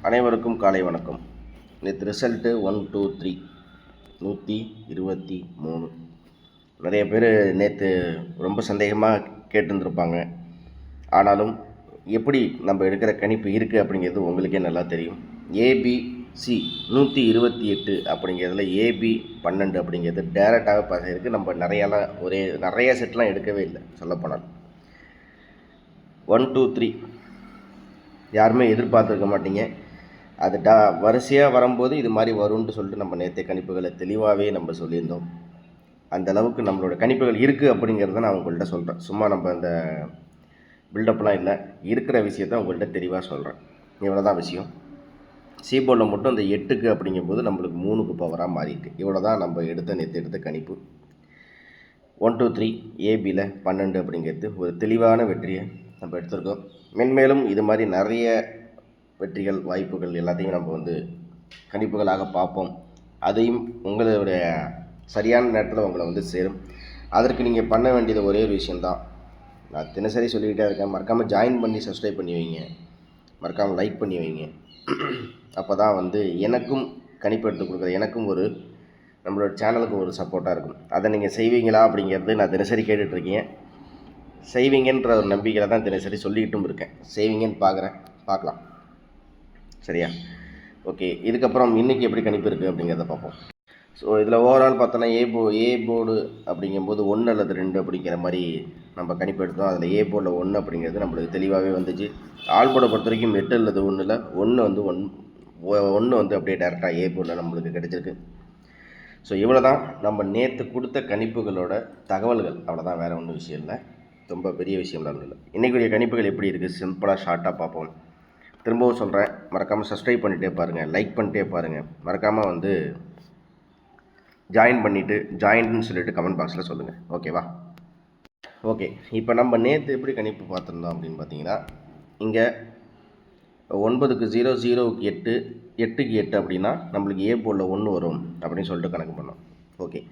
அனைவருக்கும் காலை வணக்கம். நேற்று ரிசல்ட்டு 1 2 3 123. நிறைய பேர் நேற்று ரொம்ப சந்தேகமாக கேட்டுருந்துருப்பாங்க. ஆனாலும் எப்படி நம்ம எடுக்கிற கணிப்பு இருக்குது அப்படிங்கிறது உங்களுக்கே நல்லா தெரியும். ஏபிசி 128 அப்படிங்கிறதுல ஏபி 12 அப்படிங்கிறது டேரெக்டாக பாஸ் ஆகிருக்கு. நம்ம நிறைய செட்லாம் எடுக்கவே இல்லை. சொல்லப்போனால் 1 2 3 யாருமே எதிர்பார்த்துருக்க மாட்டீங்க. அது வரிசையாக வரும்போது இது மாதிரி வரும்னு சொல்லிட்டு நம்ம நேற்றைய கணிப்புகளை தெளிவாகவே நம்ம சொல்லியிருந்தோம். அந்த அளவுக்கு நம்மளோட கணிப்புகள் இருக்குது அப்படிங்கிறத நான் உங்கள்கிட்ட சொல்கிறேன். சும்மா நம்ம அந்த பில்டப்லாம் இல்லை, இருக்கிற விஷயத்த உங்கள்கிட்ட தெளிவாக சொல்கிறேன். இவ்வளோ தான் விஷயம். சீபோர்டில் மட்டும் அந்த 8க்கு அப்படிங்கும்போது நம்மளுக்கு 3க்கு பவராக மாறியிருக்கு. இவ்வளோ தான் நம்ம நேற்று எடுத்த கணிப்பு. 1 2 3 ஏபியில் 12 அப்படிங்கிறது ஒரு தெளிவான வெற்றியை நம்ம எடுத்திருக்கோம். மென்மேலும் இது மாதிரி நிறைய வெற்றிகள் வாய்ப்புகள் எல்லாத்தையும் நம்ம கணிப்புகளாக பார்ப்போம். அதையும் உங்களுடைய சரியான நேரத்தில் உங்களை சேரும். அதற்கு நீங்கள் பண்ண வேண்டியது ஒரே ஒரு விஷயந்தான். நான் தினசரி சொல்லிக்கிட்டே இருக்கேன். மறக்காமல் ஜாயின் பண்ணி சப்ஸ்கிரைப் பண்ணி வைங்க, மறக்காமல் லைக் பண்ணி வைங்க. அப்போ தான் எனக்கும் கணிப்பு எடுத்து கொடுக்குற எனக்கும் நம்மளோட சேனலுக்கு ஒரு சப்போர்ட்டாக இருக்கும். அதை நீங்கள் செய்வீங்களா அப்படிங்கிறது நான் தினசரி கேட்டுட்ருக்கேன். செய்வீங்கன்ற ஒரு நம்பிக்கையில் தான் தினசரி சொல்லிக்கிட்டும் இருக்கேன். செய்வீங்கன்னு பார்க்கலாம். சரியா? ஓகே. இதுக்கப்புறம் இன்றைக்கி எப்படி கணிப்பு இருக்குது அப்படிங்கிறத பார்ப்போம். ஸோ இதில் ஓவரால் பார்த்தோன்னா ஏ போர்டு அப்படிங்கும்போது 1 அல்லது 2 அப்படிங்கிற மாதிரி நம்ம கணிப்பு எடுத்தோம். அதில் ஏ போர்டில் 1 அப்படிங்கிறது நம்மளுக்கு தெளிவாகவே வந்துச்சு. ஆல் போர்டை பொறுத்த வரைக்கும் 8 அல்லது 1 ஒன்று அப்படியே டேரெக்டாக ஏ போர்டில் நம்மளுக்கு கிடச்சிருக்கு. ஸோ இவ்வளோ தான் நம்ம நேற்று கொடுத்த கணிப்புகளோட தகவல்கள். அவ்வளோதான், வேறு ஒன்றும் விஷயம் இல்லை, ரொம்ப பெரிய விஷயம்லாம் இல்லை. இன்றைக்குரிய கணிப்புகள் எப்படி இருக்குது சிம்பிளாக ஷார்ட்டாக பார்ப்போம். திரும்பவும் சொல்கிறேன், மறக்காமல் சப்ஸ்கிரைப் பண்ணிகிட்டே பாருங்கள், லைக் பண்ணிட்டே பாருங்கள். மறக்காமல் ஜாயின் பண்ணிவிட்டு ஜாயின்னு சொல்லிவிட்டு கமெண்ட் பாக்ஸில் சொல்லுங்கள். ஓகேவா? ஓகே. இப்போ நம்ம நேற்று எப்படி கணிப்பு பார்த்துருந்தோம் அப்படின்னு பார்த்தீங்கன்னா, இங்கே 9க்கு 0, 0க்கு 8, 8க்கு 8 அப்படின்னா நம்மளுக்கு ஏ போர்டில் 1 வரும் அப்படின்னு சொல்லிட்டு கணக்கு பண்ணோம். ஓகே.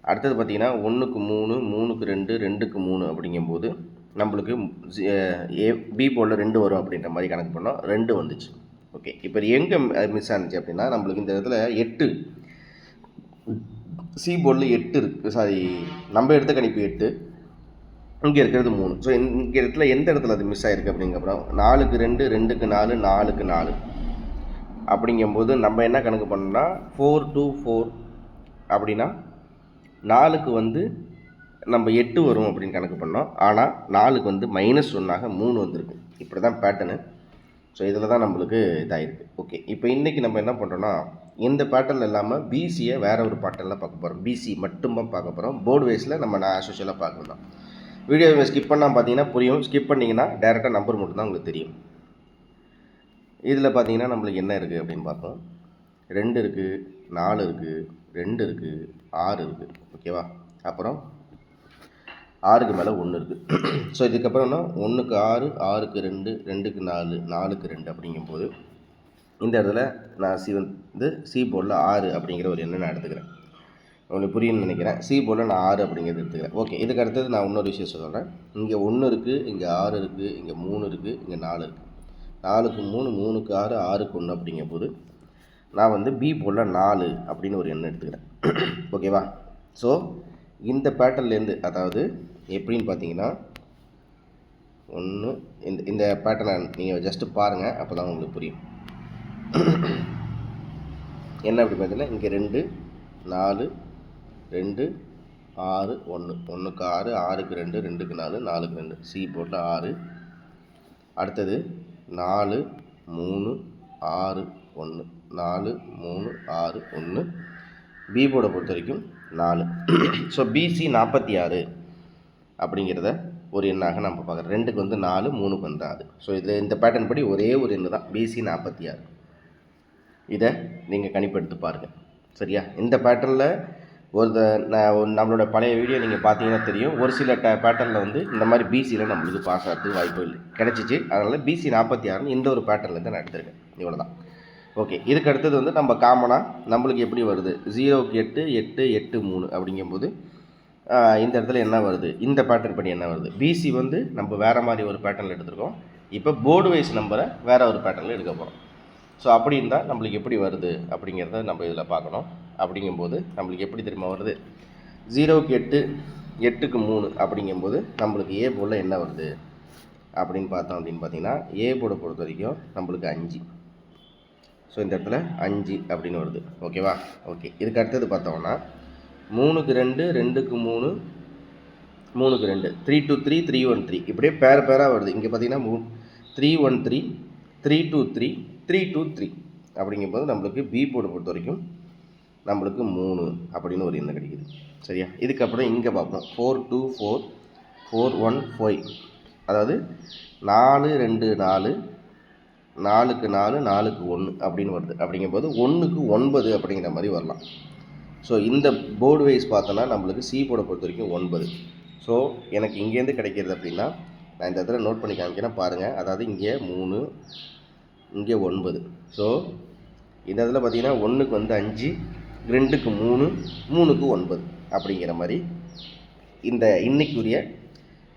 அடுத்தது பார்த்திங்கன்னா 1க்கு 3, 3க்கு 2, 2க்கு 3 அப்படிங்கும்போது நம்மளுக்கு பி போர்டில் 2 வரும் அப்படின்ற மாதிரி கணக்கு பண்ணோம். 2 வந்துச்சு. ஓகே. இப்போ எங்கே மிஸ் ஆனிச்சு அப்படின்னா, நம்மளுக்கு இந்த இடத்துல 8 சி போர்டில் 8 இருக்குது. சாரி, நம்ம எடுத்த கணிப்பு 8, இங்கே இருக்கிறது 3. ஸோ இங்கே இடத்துல எந்த இடத்துல அது மிஸ் ஆகிருக்கு அப்படிங்கப்புறம் 4க்கு 2, 2க்கு 4, 4க்கு 4 அப்படிங்கும்போது நம்ம என்ன கணக்கு பண்ணோம்னா 4 2 4 அப்படின்னா 4க்கு நம்ம 8 வரும் அப்படின்னு கணக்கு பண்ணோம். ஆனால் 4க்கு -1ஆக 3 வந்திருக்கு. இப்படி தான் பேட்டர்னு. ஸோ இதில் தான் நம்மளுக்கு இதாகிருக்கு. ஓகே. இப்போ இன்றைக்கி நம்ம என்ன பண்ணுறோன்னா, இந்த பேட்டர்னில் இல்லாமல் பிசியை வேறு ஒரு பேட்டர்னில் பார்க்க போகிறோம். பிசி மட்டும்தான் பார்க்க போகிறோம். போர்டு வைஸில் நம்ம ஆஸ்யூஷுவலாக பார்க்கணும் தான். வீடியோவை ஸ்கிப் பண்ணால் பார்த்தீங்கன்னா புரியும். ஸ்கிப் பண்ணிங்கன்னா டேரெக்டாக நம்பர் மட்டும் தான் உங்களுக்கு தெரியும். இதில் பார்த்தீங்கன்னா நம்மளுக்கு என்ன இருக்குது அப்படின்னு பார்த்தோம். 2 இருக்குது, 4 இருக்குது, 2 இருக்குது, 6 இருக்குது. ஓகேவா? அப்புறம் 6க்கு மேலே 1 இருக்குது. ஸோ இதுக்கப்புறம்னா 1க்கு 6, 6க்கு 2, 2க்கு 4, 4க்கு 2 அப்படிங்கும்போது இந்த இடத்துல நான் சி போர்டில் 6 அப்படிங்கிற ஒரு எண்ணை நான் எடுத்துக்கிறேன். உங்களுக்கு புரியும்னு நினைக்கிறேன். சி போர்டில் நான் 6 அப்படிங்கிறது எடுத்துக்கிறேன். ஓகே. இதுக்கு அடுத்தது நான் இன்னொரு விஷயம் சொல்கிறேன். இங்கே 1 இருக்குது, இங்கே 6 இருக்குது, இங்கே 3 இருக்குது, இங்கே 4 இருக்குது. 4க்கு 3, 3க்கு 6, 6க்கு 1 அப்படிங்கும்போது நான் பி போர்டில் 4 அப்படின்னு ஒரு எண்ணை எடுத்துக்கிறேன். ஓகேவா? ஸோ இந்த பேட்டர்ன்லேருந்து, அதாவது எப்படின்னு பார்த்தீங்கன்னா, இந்த பேட்டர்னை நீங்கள் ஜஸ்ட்டு பாருங்கள், அப்போ தான் உங்களுக்கு புரியும். என்ன அப்படி பார்த்தீங்கன்னா, இங்கே 2 4 2 6 1, 1க்கு 6, 6க்கு 2, 2க்கு 4, 4க்கு 2, சி போர்டில் 6. அடுத்தது 4 3 6 1, 4 3 6 1. பி போர்டை பொறுத்த வரைக்கும் 4. ஸோ பிசி 46 அப்படிங்கிறத ஒரு எண்ணாக நம்ம பார்க்குறோம். 2க்கு 4, 3க்கு 6. ஸோ இதில் இந்த பேட்டர்ன் படி ஒரே ஒரு எண்ணு தான், பிசி 46. இதை நீங்கள் கணிப்பெடுத்து பாருங்கள். சரியா? இந்த பேட்டர்னில் நம்மளோட பழைய வீடியோ நீங்கள் பார்த்தீங்கன்னா தெரியும். ஒரு சில பேட்டர்னில் இந்த மாதிரி பிசியில் நம்மளுக்கு பாஸ் ஆகிறதுக்கு வாய்ப்புகள் கிடச்சிச்சு. அதனால் பிசி 46 இந்த ஒரு பேட்டர்ன்லேருந்து நான் எடுத்திருக்கேன். இவ்வளோ தான். ஓகே. இதுக்கு அடுத்தது நம்ம காமனாக நம்மளுக்கு எப்படி வருது, 0க்கு 8, 8 8 3 அப்படிங்கும்போது இந்த இடத்துல என்ன வருது, இந்த பேட்டர்ன் படி என்ன வருது. பிசி நம்ம வேறு மாதிரி ஒரு பேட்டர்னில் எடுத்துருக்கோம். இப்போ போர்டு வைஸ் நம்பரை வேறு ஒரு பேட்டர்னில் எடுக்க போகிறோம். ஸோ அப்படி இருந்தால் நம்மளுக்கு எப்படி வருது அப்படிங்கிறத நம்ம இதில் பார்க்கணும். அப்படிங்கும்போது நம்மளுக்கு எப்படி திரும்ப வருது, 0க்கு 8, 8க்கு 3 அப்படிங்கும்போது நம்மளுக்கு ஏ போர்டில் என்ன வருது அப்படின்னு பார்த்தோம் அப்படின்னு பார்த்தீங்கன்னா, ஏ போர்டை பொறுத்த வரைக்கும் நம்மளுக்கு 5. ஸோ இந்த இடத்துல 5 அப்படின்னு வருது. ஓகேவா? ஓகே. இதுக்கு அடுத்தது பார்த்தோம்னா 3க்கு 2, 2க்கு 3, 3க்கு 2, 3 to 3, 3 1 3 இப்படியே பேராக வருது. இங்கே பார்த்தீங்கன்னா 3 1 3, 3 2 3, 3 2 3 அப்படிங்கும்போது நம்மளுக்கு பி போர்டை பொறுத்த வரைக்கும் நம்மளுக்கு 3 அப்படின்னு ஒரு எண்ணம் கிடைக்குது. சரியா? இதுக்கப்புறம் இங்கே பார்ப்போம் 4 2 4, 4 1 5, அதாவது 4 2 4, 4க்கு 4, 4க்கு 1 அப்படின்னு வருது. அப்படிங்கும்போது 1க்கு 9 அப்படிங்கிற மாதிரி வரலாம். ஸோ இந்த போர்டு வைஸ் பார்த்தோன்னா நம்மளுக்கு சி போர்டை பொறுத்த வரைக்கும் 9. ஸோ எனக்கு இங்கேருந்து கிடைக்கிறது அப்படின்னா நான் இந்த இடத்துல நோட் பண்ணி காமிக்கிறேன் பாருங்கள். அதாவது இங்கே 3, இங்கே 9. ஸோ இந்த இடத்துல பார்த்தீங்கன்னா 1க்கு வந்து 5, 2க்கு 3, 3க்கு 9 அப்படிங்கிற மாதிரி இந்த இன்னைக்குரிய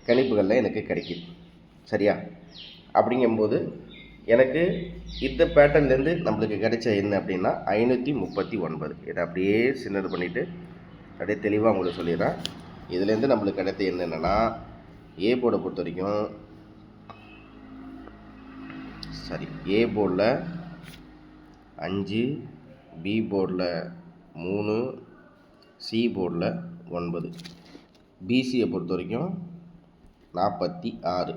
கணிப்புகளில் எனக்கு கிடைக்கிது. சரியா? அப்படிங்கும்போது எனக்கு இந்த பேட்டர்ன்லேருந்து நம்மளுக்கு கிடைச்ச என்ன அப்படின்னா 539. இதை அப்படியே சின்னது பண்ணிவிட்டு அப்படியே தெளிவாக உங்களுக்கு சொல்லிடுறேன். இதுலேருந்து நம்மளுக்கு கிடைத்த என்னென்னா, ஏ போர்டை பொறுத்த வரைக்கும் ஏ போர்டில் 5, பி போர்டில் 3, சி போர்டில் 9, பிசியை பொறுத்த வரைக்கும் 46,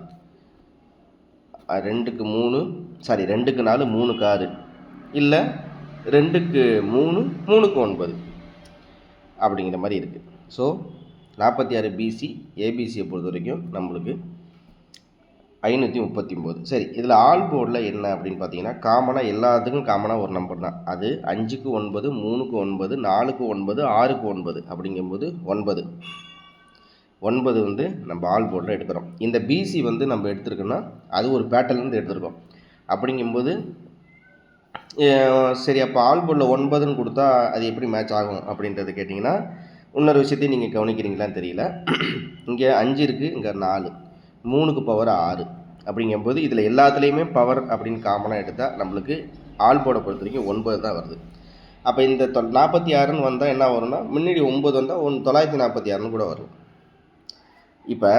2க்கு 3, 2க்கு 4, 3க்கு 6, இல்லை 2க்கு 3, 3க்கு 9 அப்படிங்கிற மாதிரி இருக்குது. ஸோ 46 பிசி ஏபிசியை பொறுத்த வரைக்கும் நம்மளுக்கு 539. சரி, இதில் ஆல் போர்டில் என்ன அப்படின்னு பார்த்தீங்கன்னா, காமனாக எல்லாத்துக்கும் காமனாக ஒரு நம்பர் தான். அது 5க்கு 9, 3க்கு 9, 4க்கு 9, 6க்கு 9 அப்படிங்கும்போது 9 வந்து நம்ம ஆல் போர்டில் எடுக்கிறோம். இந்த பிசி வந்து நம்ம எடுத்துருக்கோன்னா அது ஒரு பேட்டர்லேருந்து எடுத்துருக்கோம். அப்படிங்கும்போது சரி, அப்போ ஆல் போர்டில் 9ன்னு கொடுத்தா அது எப்படி மேட்ச் ஆகும் அப்படின்றது கேட்டிங்கன்னா, இன்னொரு விஷயத்தையும் நீங்கள் கவனிக்கிறீங்களான்னு தெரியல. இங்கே 5 இருக்குது, இங்கே 4, 3க்கு பவர் 6 அப்படிங்கும்போது இதில் எல்லாத்துலேயுமே பவர் அப்படின்னு காமனாக எடுத்தால் நம்மளுக்கு ஆல் போர்டை பொறுத்த வரைக்கும் 9 தான் வருது. அப்போ இந்த 46ன்னு வந்தால் என்ன வரும்னா, முன்னாடி 9 வந்தால் 946ன்னு கூட வரும். இப்போ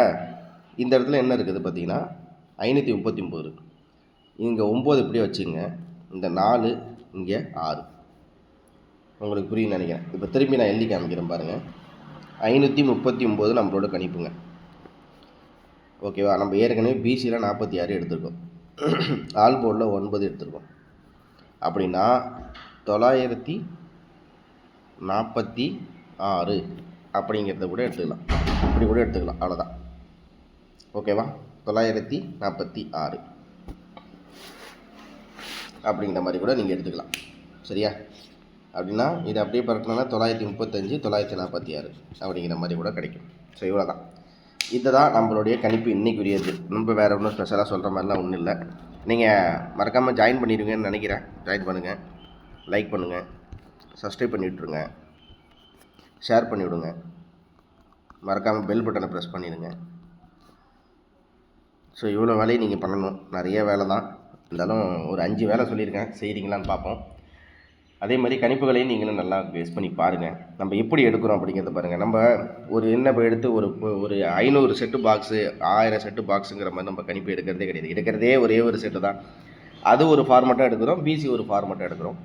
இந்த இடத்துல என்ன இருக்குது பார்த்தீங்கன்னா 539 இருக்குது. இங்கே 9 இப்படியே வச்சுங்க, இந்த 4, இங்கே 6. உங்களுக்கு புரியுன்னு நினைக்கிறேன். இப்போ திரும்பி நான் எழுதி காமிக்கிறேன் பாருங்கள். 539 நம்மளோட கணிப்புங்க. ஓகேவா? நம்ம ஏற்கனவே பிசியில் 46 எடுத்திருக்கோம், ஆல் போர்டில் 9 எடுத்திருக்கோம். அப்படின்னா 946 அப்படிங்கிறத கூட எடுத்துக்கலாம், இப்படி கூட எடுத்துக்கலாம், அவ்வளோதான். ஓகேவா? 946 அப்படிங்கிற மாதிரி கூட நீங்கள் எடுத்துக்கலாம். சரியா? அப்படின்னா இதை அப்படியே பரட்டினா 935, 946 அப்படிங்கிற மாதிரி கூட கிடைக்கும். ஸோ இவ்வளோ தான். இதுதான் நம்மளுடைய கணிப்பு இன்றைக்குரியது. நம்ம வேறு ஒன்றும் ஸ்பெஷலாக சொல்கிற மாதிரிலாம் ஒன்றும் இல்லை. நீங்கள் மறக்காமல் ஜாயின் பண்ணிடுவீங்கன்னு நினைக்கிறேன். ஜாயின் பண்ணுங்கள், லைக் பண்ணுங்கள், சப்ஸ்கிரைப் பண்ணி விட்ருங்க, ஷேர் பண்ணிவிடுங்க, மறக்காமல் பெல் பட்டனை ப்ரெஸ் பண்ணிடுங்க. ஸோ இவ்வளோ வேலையை நீங்கள் பண்ணணும். நிறைய வேலை தான், இருந்தாலும் ஒரு 5 வேலை சொல்லியிருக்கேன், செய்கிறீங்களான்னு பார்ப்போம். அதே மாதிரி கணிப்புகளையும் நீங்களும் நல்லா பேஸ் பண்ணி பாருங்கள். நம்ம எப்படி எடுக்கிறோம் அப்படிங்கிறத பாருங்கள். நம்ம ஒரு என்ன எடுத்து ஒரு 500 செட்டு பாக்ஸு, 1000 செட்டு பாக்ஸுங்கிற மாதிரி நம்ம கணிப்பு எடுக்கிறதே கிடையாது. எடுக்கிறதே ஒரே ஒரு செட்டு தான். அது ஒரு ஃபார்மெட்டாக எடுக்கிறோம், பிசி ஒரு ஃபார்மெட்டாக எடுக்கிறோம்.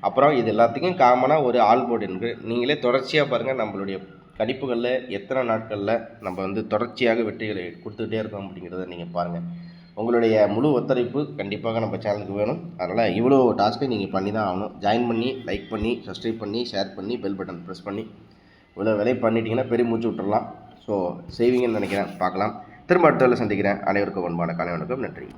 அப்புறம் இது எல்லாத்துக்கும் காமனாக ஒரு ஆல் போர்டு இருக்குது. நீங்களே தொடர்ச்சியாக பாருங்கள், நம்மளுடைய கணிப்புகளில் எத்தனை நாட்களில் நம்ம வந்து தொடர்ச்சியாக வெற்றிகளை கொடுத்துக்கிட்டே இருக்கோம் அப்படிங்கிறத நீங்கள் பாருங்கள். உங்களுடைய முழு ஒத்துழைப்பு கண்டிப்பாக நம்ம சேனலுக்கு வேணும். அதனால் இவ்வளோ டாஸ்க்கை நீங்கள் பண்ணி தான் ஆகணும். ஜாயின் பண்ணி, லைக் பண்ணி, சப்ஸ்கிரைப் பண்ணி, ஷேர் பண்ணி, பெல் பட்டன் ப்ரெஸ் பண்ணி இவ்வளோ வேலையை பண்ணிட்டீங்கன்னா பெரிய மூச்சு விட்டுடலாம். ஸோ செய்வீங்கன்னு நினைக்கிறேன். பார்க்கலாம். திரும்ப அடுத்த வேலை சந்திக்கிறேன். அனைவருக்கும் அன்பான காலை வணக்கம். நன்றி.